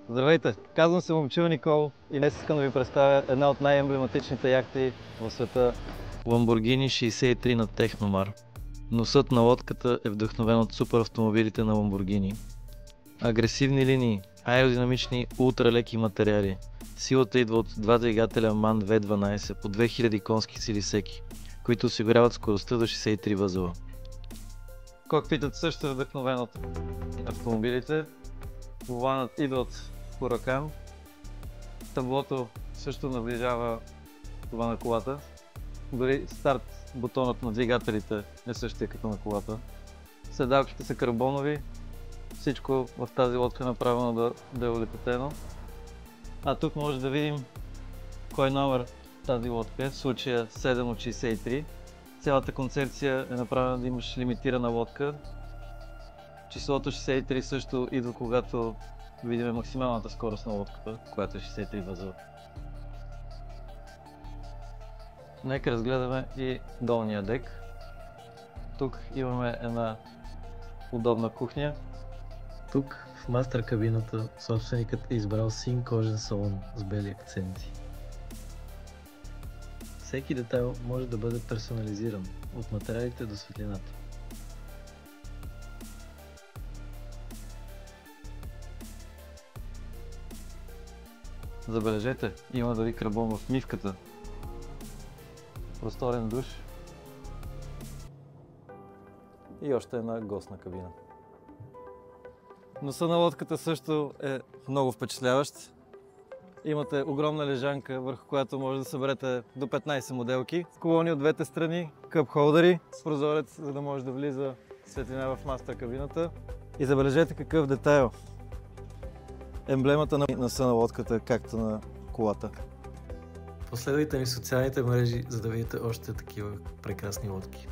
Здравейте! Казвам се Момчил Никол и днес искам да ви представя една от най-емблематичните яхти в света – Lamborghini 63 на Техномар. Носът на лодката е вдъхновен от супер автомобилите на Lamborghini. Агресивни линии, аеродинамични ултралеки материали. Силата идва от два двигателя MAN V12 по 2000 конски сили всеки, които осигуряват скоростта до 63 възела. Кокпитът също е вдъхновен от автомобилите. Воланът идва от Huracan. Таблото също наближава това на колата. Дори старт бутонът на двигателите е същия като на колата. Седалките са карбонови. Всичко в тази лодка е направено да е олекотено. А тук може да видим кой номер тази лодка е, в случая 7 от 63. Цялата концепция е направена да имаш лимитирана лодка. Числото 63 също идва, когато видим максималната скорост на лодката, която е 63 възела. Нека разгледаме и долния дек. Тук имаме една удобна кухня. Тук в мастер кабината собственикът е избрал син кожен салон с бели акценти. Всеки детайл може да бъде персонализиран, от материалите до светлината. Забележете, има дори карбон в мивката. Просторен душ. И още една гостна кабина. Носа на лодката също е много впечатляващ. Имате огромна лежанка, върху която може да съберете до 15 моделки. Колони от двете страни, къп холдери, прозорец, за да може да влиза светлина в мастер кабината. И забележете какъв детайл. Емблемата на носа на лодката, както на колата. Последвайте ми в социалните мрежи, за да видите още такива прекрасни лодки.